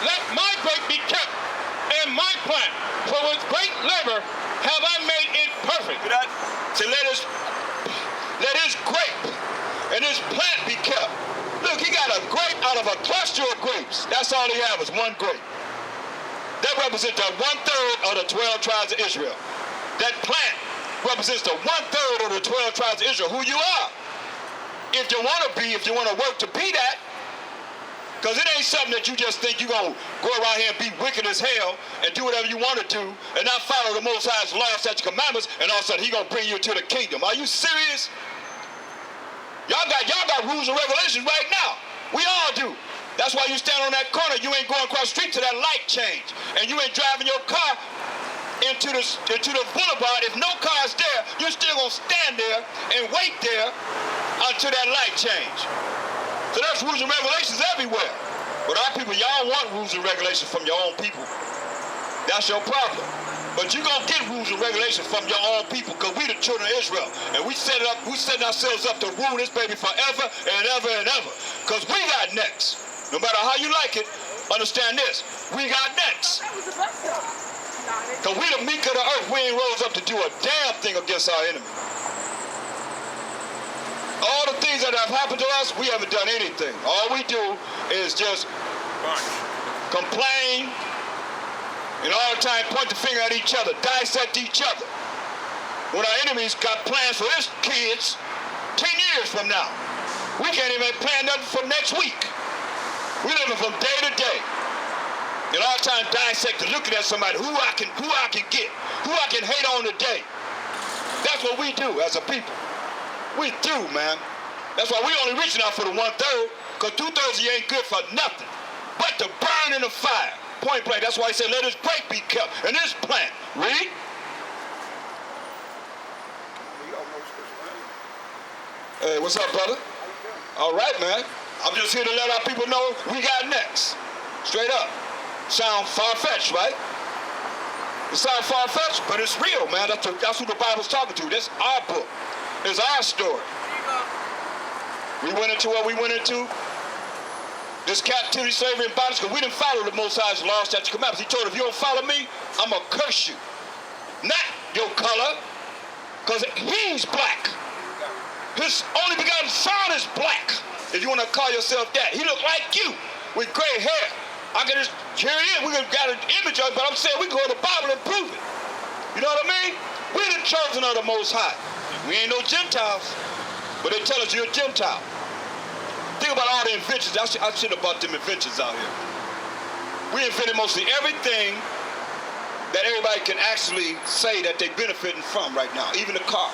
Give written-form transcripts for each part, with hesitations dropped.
let my grape be kept and my plant, for with great labor have I made it perfect. So let his grape and his plant be kept. Look, he got a grape out of a cluster of grapes. That's all he had was one grape. That represents the 1/3 of the 12 tribes of Israel. That plant represents the 1/3 of the 12 tribes of Israel, who you are. If you want to work to be that, because it ain't something that you just think you're going to go around here and be wicked as hell and do whatever you want to do and not follow the Most High's laws, statutes, commandments, and all of a sudden He's going to bring you to the kingdom. Are you serious? Y'all got rules and regulations right now. We all do. That's why you stand on that corner. You ain't going across the street till that light change. And you ain't driving your car into the boulevard. If no car's there, you're still going to stand there and wait there until that light change. So there's rules and regulations everywhere. But our people, y'all want rules and regulations from your own people. That's your problem. But you're going to get rules and regulations from your own people because we the children of Israel. And we setting ourselves up to rule this baby forever and ever and ever. Because we got next. No matter how you like it, understand this. We got next. Because we the meek of the earth. We ain't rose up to do a damn thing against our enemy. All the things that have happened to us, we haven't done anything. All we do is just complain and all the time point the finger at each other, dissect each other. When our enemies got plans for his kids 10 years from now. We can't even plan nothing for next week. We living from day to day. And all the time dissecting, looking at somebody, who I can get, who I can hate on today. That's what we do as a people. We through, man. That's why we only reaching out for the 1/3, because 2/3 of you ain't good for nothing but to burn in the fire. Point blank. That's why he said, let his grape be kept and his plant. Read. Hey, what's up, brother? All right, man. I'm just here to let our people know we got next. Straight up. Sound far-fetched, right? It sounds far-fetched, but it's real, man. That's who the Bible's talking to. That's our book. It's our story. We went into what we went into. This captivity, slavery, and bondage, because we didn't follow the Most High's laws, statutes, commandments. He told us, if you don't follow me, I'm going to curse you. Not your color, because he's black. His only begotten son is black, if you want to call yourself that. He looked like you with gray hair. I can just, here he is. We got an image of it, but I'm saying we can go to the Bible and prove it. You know what I mean? We're the chosen of the Most High. We ain't no Gentiles, but they tell us you're a Gentile. Think about all the inventions. I shit about them inventions out here. We invented mostly everything that everybody can actually say that they're benefiting from right now. Even the car,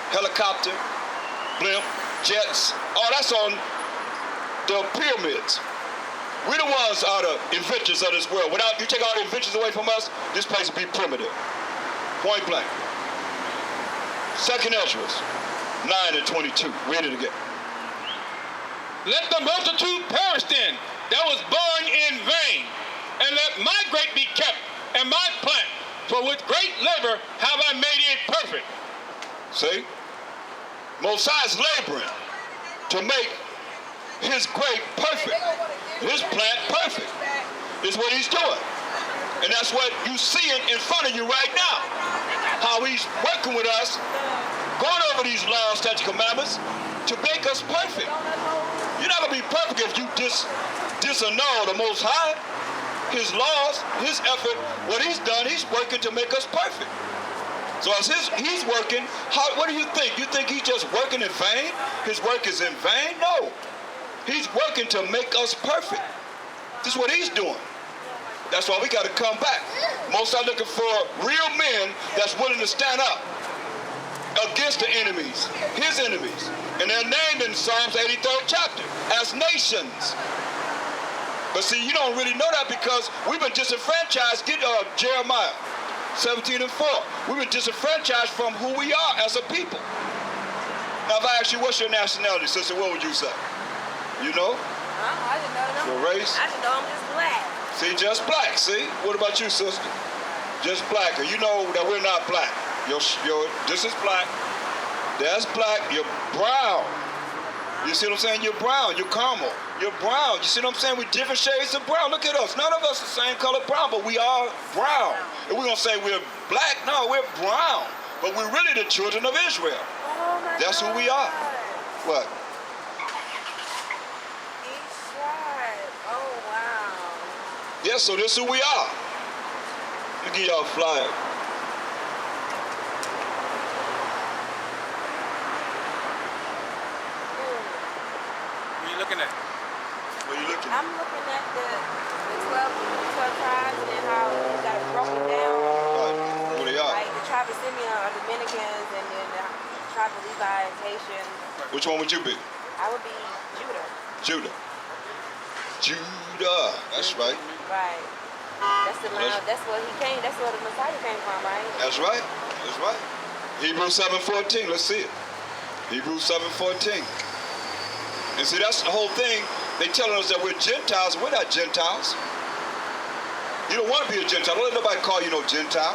helicopter, blimp, jets, all that's on the pyramids. We're the ones are the inventors of this world. Without you take all the inventions away from us, this place would be primitive. Point blank. 2nd Ezra 9:22. Read it again. Let the multitude perish then that was born in vain, and let my grape be kept and my plant, for with great labor have I made it perfect. See? Most High's laboring to make his grape perfect, his plant perfect. Is what he's doing. And that's what you seeing in front of you right now. How he's working with us, going over these laws, statutes, commandments to make us perfect. You're not going to be perfect if you disannul the Most High, his laws, his effort. What he's done, he's working to make us perfect. So as he's working, what do you think? You think he's just working in vain? His work is in vain? No. He's working to make us perfect. This is what he's doing. That's why we got to come back. Most are looking for real men that's willing to stand up against the enemies, his enemies. And they're named in Psalms 83rd chapter as nations. But see, you don't really know that because we've been disenfranchised. Get Jeremiah 17:4. We've been disenfranchised from who we are as a people. Now, if I ask you, what's your nationality, sister, what would you say? You know? I didn't know. Your race? I just know I'm just black. See, just black, see? What about you, sister? Just black. You know that we're not black. This is black. That's black. You're brown. You see what I'm saying? You're brown. You're caramel. You're brown. You see what I'm saying? We're different shades of brown. Look at us. None of us the same color brown, but we are brown. And we're going to say we're black. No, we're brown. But we're really the children of Israel. Oh my That's God. who we are. What? Each tribe. Oh, wow. Yeah, so this is who we are. Let me give y'all a flyer. What are you looking at? What are you looking at? I'm looking at the 12 tribes and how you got it broken down. What they are? Like the tribe of Simeon are Dominicans, and then the tribe of Levi is Haitian. Which one would you be? I would be Judah. Judah. Judah. That's right. Right. That's the line. That's where he came. That's where the Messiah came from, right? That's right. That's right. Hebrews 7:14. Let's see it. Hebrews 7:14. And see, that's the whole thing. They telling us that we're Gentiles. We're not Gentiles. You don't want to be a Gentile. Don't let nobody call you no Gentile.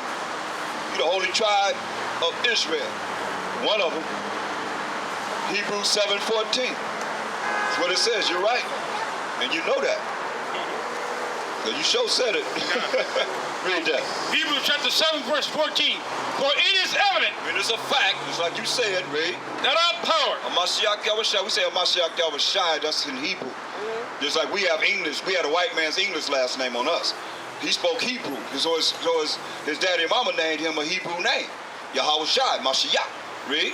You're the holy tribe of Israel. One of them. Hebrews 7:14. That's what it says. You're right. And you know that. Because you sure said it. Read that. Hebrews chapter 7, verse 14. For it is evident I mean, it's a fact. It's like you said, read. that our power, Mashiach Yahushua. We say Mashiach Yahushua. That's in Hebrew. Just like we have English. We had a white man's English last name on us. He spoke Hebrew. So his daddy and mama named him a Hebrew name. Yahushua, Mashiach. Read.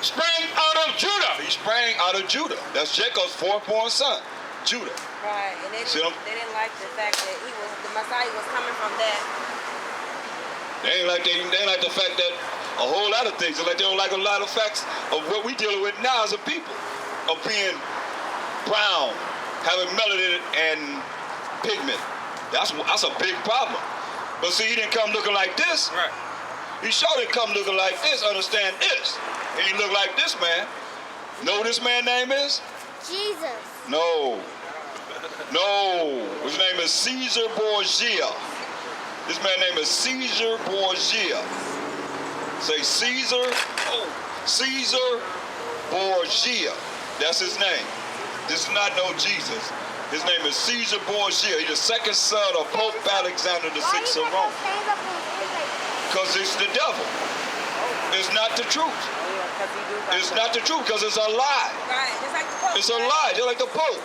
sprang out of Judah. He sprang out of Judah. That's Jacob's fourth-born son, Judah. Right. And they didn't like the fact that the Messiah was coming from that. They ain't like the fact that a whole lot of things. They don't like a lot of facts of what we dealing with now as a people, of being brown, having melanin and pigment. That's a big problem. But see, he didn't come looking like this. Right. He sure didn't come looking like this. Understand this? He didn't look like this man. Know what this man's name is? Jesus. No. No. His name is Caesar Borgia. This man's name is Caesar Borgia. Say Caesar. Oh, Caesar Borgia. That's his name. This is not no Jesus. His name is Caesar Borgia. He's the second son of Pope Alexander VI of Rome. Because it's the devil. It's not the truth. It's not the truth because it's a lie. Right. Just like the Pope. It's a lie. They're like the Pope.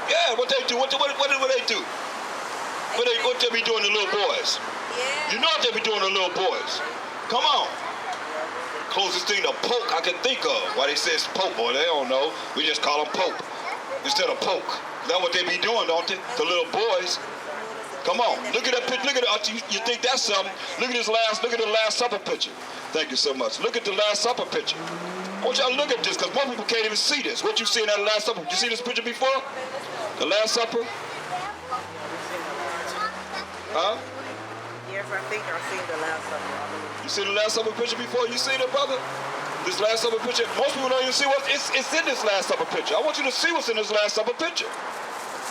Yeah, what they do? What do they do? What they be doing to little boys? Yeah. You know what they be doing to little boys. Come on. Closest thing to poke I can think of. Why they say it's Pope, boy, they don't know. We just call them Pope instead of poke. That's what they be doing, don't they? To little boys. Come on. Look at that picture. Look at it. You think that's something? Look at the Last Supper picture. Thank you so much. Look at the Last Supper picture. I want y'all to look at this because most people can't even see this. What you see in that Last Supper? You see this picture before? The Last Supper? Huh? Yes, I think I've seen the Last Supper. You see the Last Supper picture before? You seen it, brother? This Last Supper picture? Most people don't even see it's in this Last Supper picture. I want you to see what's in this Last Supper picture.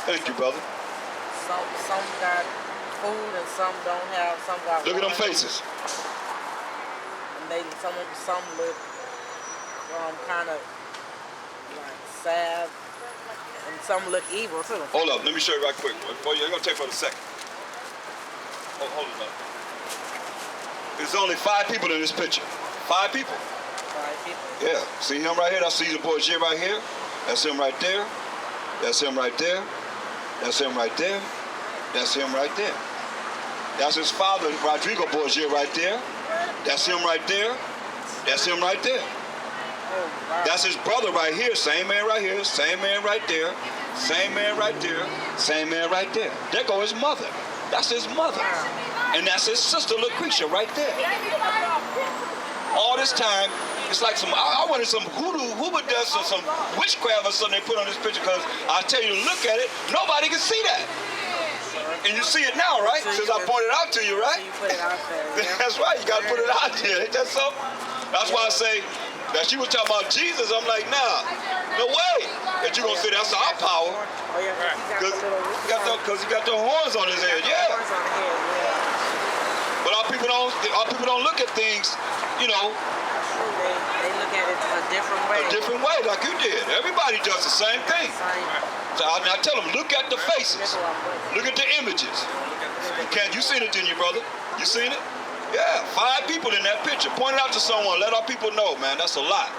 Thank you, brother. Some got food and some don't have. Some got. Look at them faces. And some look kind of like sad, and some look evil too. Hold up, let me show you right quick. You're gonna take for a second. Hold it up. There's only 5 people in this picture. 5 people. 5 people. Yeah. See him right here? That's Caesar Borgia right here. That's him right there. That's him right there. That's him right there. That's him right there. That's his father, Rodrigo Borgia, right there. That's him right there. That's him right there. Oh, wow. That's his brother right here. Same man right here. Same man right there. Same man right there. Same man right there. There go his mother. That's his mother. And that's his sister, Lucretia, right there. All this time, it's like I wanted some who does some witchcraft or something they put on this picture because I tell you to look at it, nobody can see that. And you see it now, right? Since I pointed it out to you, right? You put it out there. Yeah. That's right, you gotta put it out there. Ain't that something? That's why I say that she was talking about Jesus. I'm like, nah, no way that you gonna say that's our power. Oh yeah, Because he got the horns on his head, yeah. Horns on the head, yeah. But our people don't look at things, you know. That's true. They look at it a different way. A different way, like you did. Everybody does the same thing. So I tell them, look at the faces. Look at the images. You seen it, didn't you, brother? You seen it? Yeah, 5 people in that picture. Point it out to someone. Let our people know, man. That's a lot.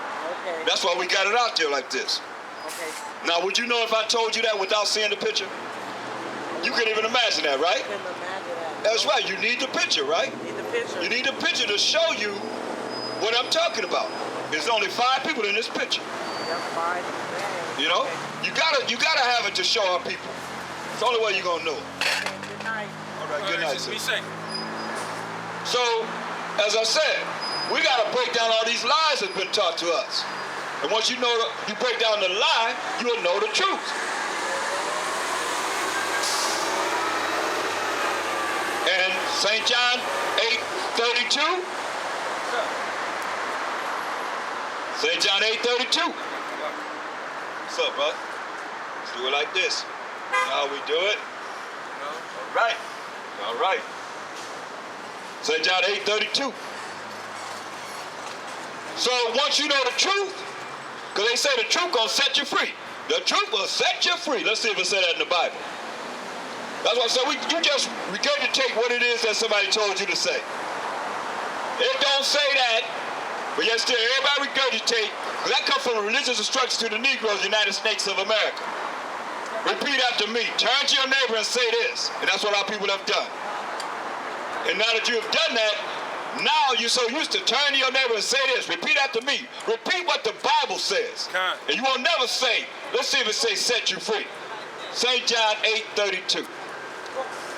Okay. That's why we got it out there like this. Okay. Now, would you know if I told you that without seeing the picture? You couldn't even imagine that, right? I couldn't imagine that. That's right. You need the picture, right? You need the picture. You need the picture to show you what I'm talking about. There's only 5 people in this picture. Yep, 5. Man. You know? You gotta have it to show our people. It's the only way you're gonna know. Okay, good night. All right, good night, sir. Be safe. So, as I said, we gotta break down all these lies that's been taught to us. And once you break down the lie, you'll know the truth. And St. John 8:32. St. John 8:32. What's up, bud? Let's do it like this. Now we do it. All right. All right. St. John 8:32. So once you know the truth, because they say the truth gonna set you free. The truth will set you free. Let's see if it says that in the Bible. That's why I said you just regurgitate what it is that somebody told you to say. It don't say that, but yet still everybody regurgitate. Because that comes from religious instructions to the Negroes, United States of America. Repeat after me. Turn to your neighbor and say this. And that's what our people have done. And now that you have done that, now you're so used to turn to your neighbor and say this. Repeat after me. Repeat what the Bible says. And you will never say, let's see if it says set you free. St. John 8:32.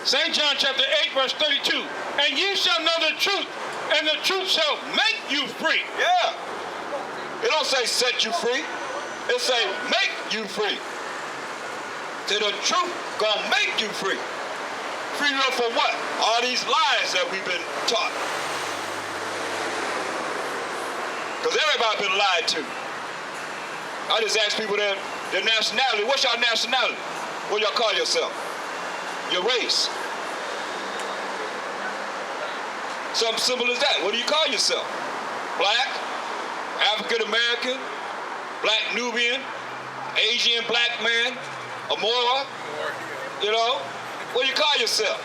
St. John chapter 8, verse 32. And ye shall know the truth, and the truth shall make you free. Yeah. It don't say set you free. It say make you free. So the truth gonna make you free. Free you up for what? All these lies that we've been taught. Because everybody been lied to. I just ask people their nationality. What's your nationality? What y'all call yourself? Your race. Something simple as that. What do you call yourself? Black, African American, Black Nubian, Asian black man, Amora, you know? What do you call yourself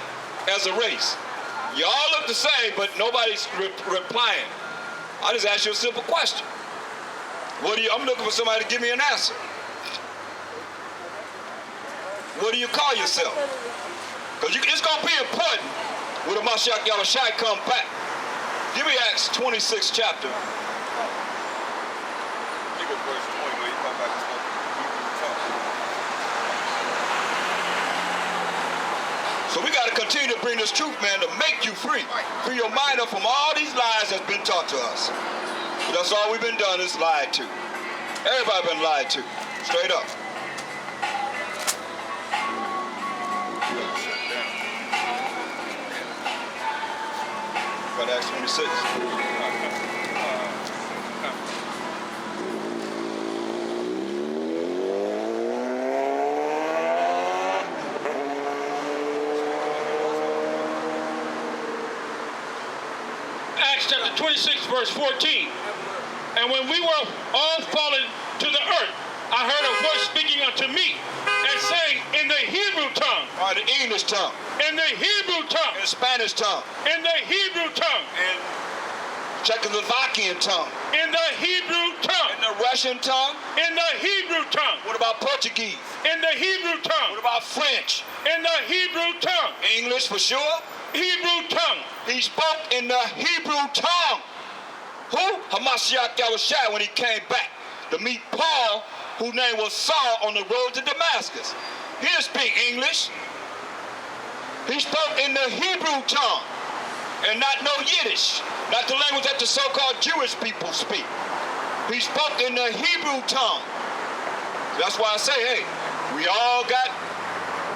as a race? You all look the same, but nobody's replying. I just asked you a simple question. I'm looking for somebody to give me an answer. What do you call yourself? Because it's going to be important when the Mashiach Yahushai come back. Give me Acts 26 chapter. Give me verse 20 when you come back and talk. So we got to continue to bring this truth, man, to make you free. Free your mind up from all these lies that's been taught to us. But that's all we've been done is lied to. Everybody been lied to. Straight up. Got Acts 26. Acts chapter 26, verse 14. And when we were all fallen to the earth, I heard a voice speaking unto me and saying in the Hebrew tongue. Or the English tongue. In the Hebrew tongue. In the Spanish tongue. In the Hebrew tongue. In Czechoslovakian tongue. In the Hebrew tongue. In the Russian tongue. In the Hebrew tongue. What about Portuguese? In the Hebrew tongue. What about French? In the Hebrew tongue. English for sure. Hebrew tongue. He spoke in the Hebrew tongue. Who? Hamashiach Yahushai when he came back to meet Paul, whose name was Saul, on the road to Damascus. He didn't speak English. He spoke in the Hebrew tongue and not no Yiddish, not the language that the so-called Jewish people speak. He spoke in the Hebrew tongue. That's why I say, hey, we all got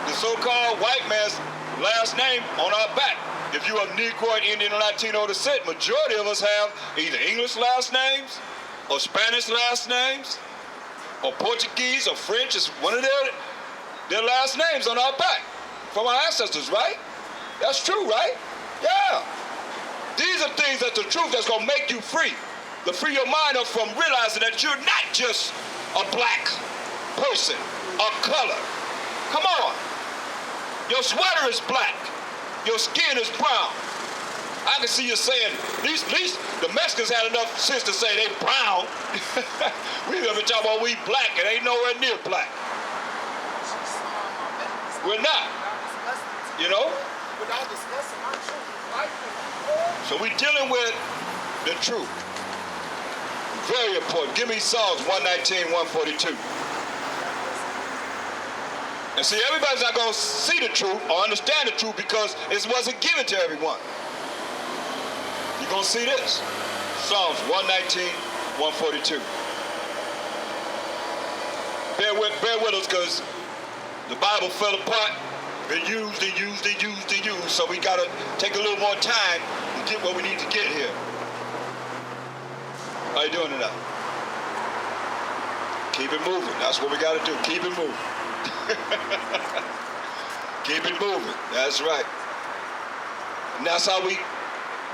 the so-called white man's last name on our back. If you're a Negro, Indian, or Latino descent, majority of us have either English last names or Spanish last names or Portuguese or French. It's one of their last names on our back from our ancestors, right? That's true, right? Yeah. These are things that's the truth that's going to make you free. To free your mind up from realizing that you're not just a black person, a color. Come on. Your sweater is black. Your skin is brown. I can see you saying, at least the Mexicans had enough sense to say they brown. We never talk about we black. It ain't nowhere near black. We're not. You know? So we're dealing with the truth. Very important. Give me Psalms 119, 142. And see, everybody's not going to see the truth or understand the truth because it wasn't given to everyone. You're going to see this. Psalms 119, 142. Bear with us because the Bible fell apart. Been used and used and used and used. So we got to take a little more time to get what we need to get here. How you doing tonight? Keep it moving. That's what we got to do. Keep it moving. Keep it moving. That's right. And that's how we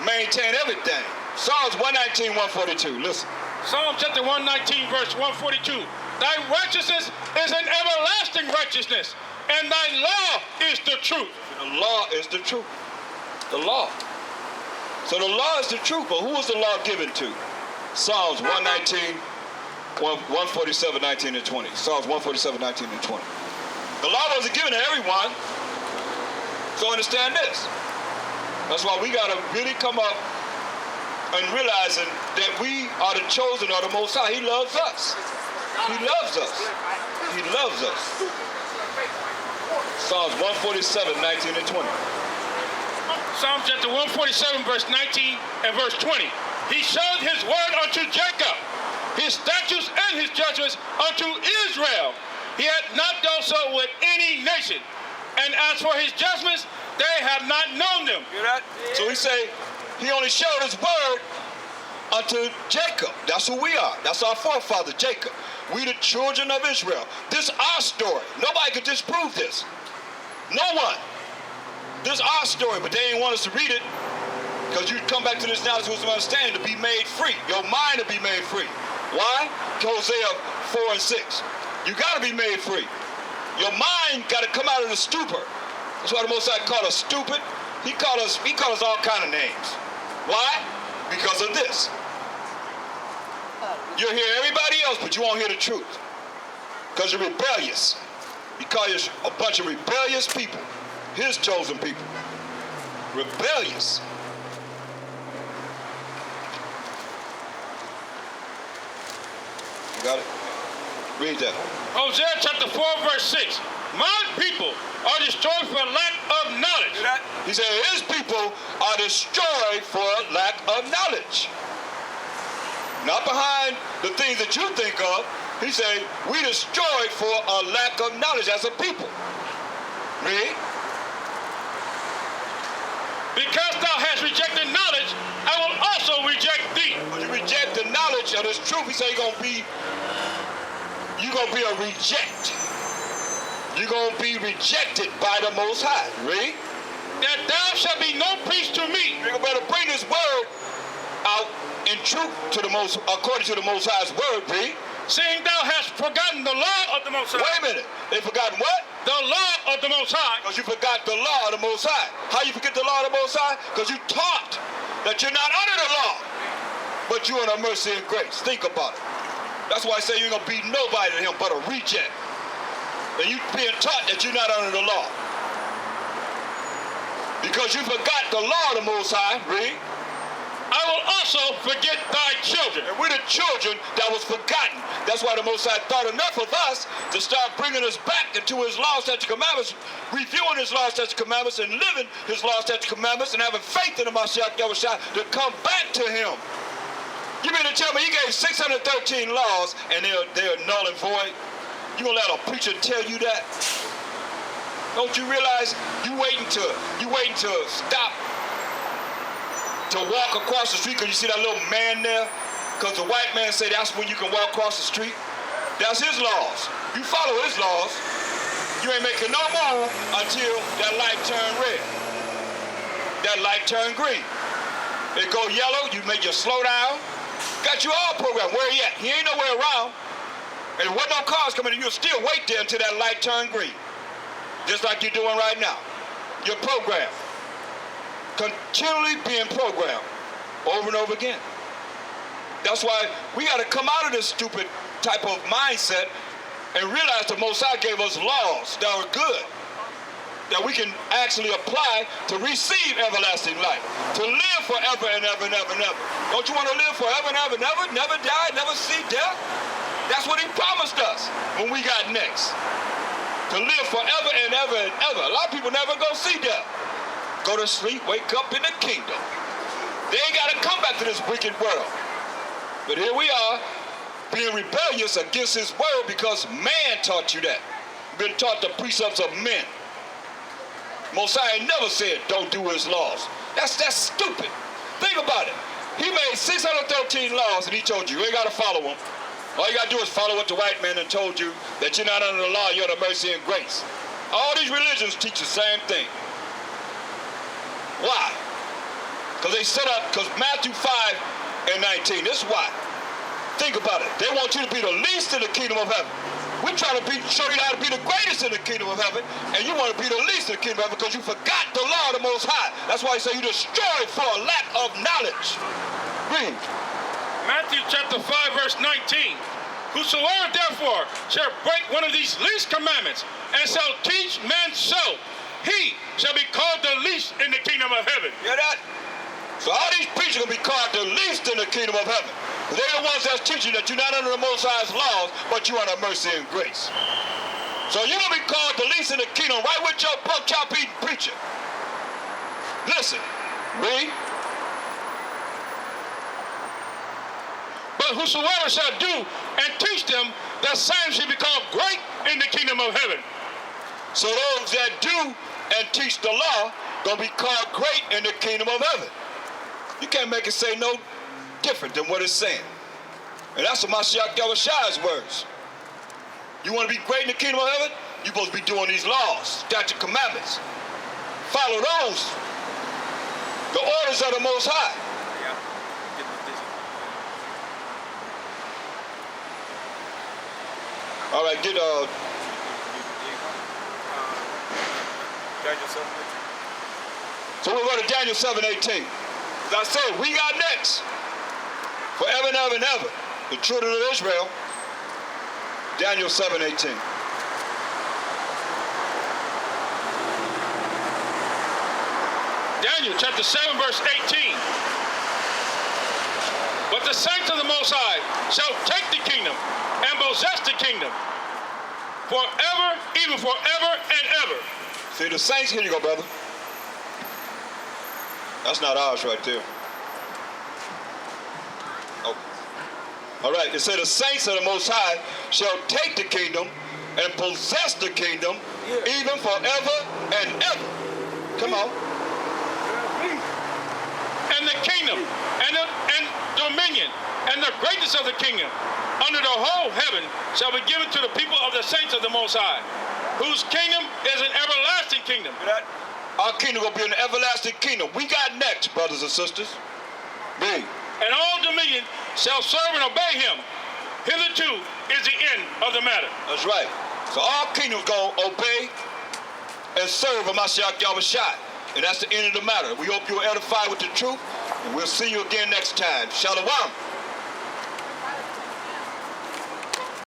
maintain everything. Psalms 119, 142. Listen. Psalm chapter 119, verse 142. Thy righteousness is an everlasting righteousness, and thy law is the truth. The law is the truth. The law. So the law is the truth, but who is the law given to? Psalms 119, 147, 19 and 20. Psalms 147, 19 and 20. The law wasn't given to everyone. So understand this. That's why we got to really come up and realizing that we are the chosen of the Most High. He loves us. He loves us. He loves us. Psalms 147, 19 and 20. Psalm chapter 147, verse 19 and verse 20. He showed his word unto Jacob, his statutes and his judgments unto Israel. He had not done so with any nation. And as for his judgments, they have not known them. Hear that? So he say, he only showed his word unto Jacob. That's who we are. That's our forefather, Jacob. We the children of Israel. This is our story. Nobody could disprove this. No one. This is our story, but they didn't want us to read it because you come back to this knowledge with some understanding to be made free. Your mind to be made free. Why? Hosea 4 and 6. You got to be made free. Your mind got to come out of the stupor. That's why the Most High called us stupid. He called us all kind of names. Why? Because of this. You'll hear everybody else, but you won't hear the truth. Because you're rebellious. He called you a bunch of rebellious people. His chosen people. Rebellious. You got it? Read that. Hosea chapter 4, verse 6. My people are destroyed for lack of knowledge. He said his people are destroyed for lack of knowledge. Not behind the things that you think of. He said we destroyed for a lack of knowledge as a people. Read. Because thou hast rejected knowledge, I will also reject thee. When you reject the knowledge of this truth, he said you're gonna be a reject. You're going to be rejected by the Most High. Read. That thou shalt be no priest to me. You're going to bring this word out in truth according to the Most High's word. Read. Seeing thou hast forgotten the law of the Most High. Wait a minute. They forgotten what? The law of the Most High. Because you forgot the law of the Most High. How you forget the law of the Most High? Because you taught that you're not under the law, but you're under mercy and grace. Think about it. That's why I say you're going to be nobody to him but a reject. And you being taught that you're not under the law. Because you forgot the law of the Most High. Read. I will also forget thy children. And we're the children that was forgotten. That's why the Most High thought enough of us to start bringing us back into his law, statutes, commandments, reviewing his law, statutes, commandments, and living his law, statutes, commandments, and having faith in the Mashiach Yahushua to come back to him. You mean to tell me he gave 613 laws and they're null and void? You gonna let a preacher tell you that? Don't you realize you waiting to stop to walk across the street because you see that little man there? Because the white man say that's when you can walk across the street. That's his laws. You follow his laws. You ain't making no move until that light turn red. That light turn green. It go yellow, you make your slow down. Got you all programmed. Where he at? He ain't nowhere around. And there wasn't no cars coming in. You'll still wait there until that light turned green. Just like you're doing right now. You're programmed. Continually being programmed over and over again. That's why we got to come out of this stupid type of mindset and realize the Most High gave us laws that are good, that we can actually apply to receive everlasting life, to live forever and ever and ever and ever. Don't you want to live forever and ever and ever, never die, never see death? That's what he promised us when we got next. To live forever and ever and ever. A lot of people never go see death. Go to sleep, wake up in the kingdom. They ain't got to come back to this wicked world. But here we are, being rebellious against his word because man taught you that. You've been taught the precepts of men. Mosiah never said don't do his laws. That's stupid. Think about it. He made 613 laws and he told you ain't got to follow them. All you got to do is follow what the white man done told you, that you're not under the law, you're under mercy and grace. All these religions teach the same thing. Why? Because they set up, because Matthew 5 and 19, this is why. Think about it. They want you to be the least in the kingdom of heaven. We're trying to show you how to be the greatest in the kingdom of heaven, and you want to be the least in the kingdom of heaven because you forgot the law of the Most High. That's why he said you destroyed for a lack of knowledge. Read. Matthew chapter 5, verse 19. Whosoever therefore shall break one of these least commandments and shall teach men so, he shall be called the least in the kingdom of heaven. Hear that? So all these preachers will be called the least in the kingdom of heaven. They're the ones that's teaching that you're not under the Most High's laws, but you're under mercy and grace. So you're going to be called the least in the kingdom right with your pork chop eating preacher. Listen, read. But whosoever shall do and teach them, the same shall be called great in the kingdom of heaven. So those that do and teach the law going to be called great in the kingdom of heaven. You can't make it say no different than what it's saying. And that's what Mashiach Yahushai's words. You want to be great in the kingdom of heaven? You're supposed to be doing these laws, statute, commandments. Follow those. The orders of the Most High. All right, get Daniel 7:18. So we'll go to Daniel 7:18. As I said, we got next. Forever and ever and ever. The children of Israel. Daniel 7:18. Daniel chapter 7, verse 18. But the saints of the Most High shall take the kingdom and possess the kingdom forever, even forever and ever. See, the saints, here you go, brother. That's not ours right there. Oh. All right, it said the saints of the Most High shall take the kingdom and possess the kingdom even forever and ever. Come on. And the kingdom and dominion and the greatness of the kingdom under the whole heaven shall be given to the people of the saints of the Most High, whose kingdom is an everlasting kingdom. Our kingdom will be an everlasting kingdom. We got next, brothers and sisters. Read. And all dominion shall serve and obey him. Hitherto is the end of the matter. That's right. So all kingdoms going to obey and serve Mashiach Yahushai. And that's the end of the matter. We hope you're edified with the truth. And we'll see you again next time. Shalom.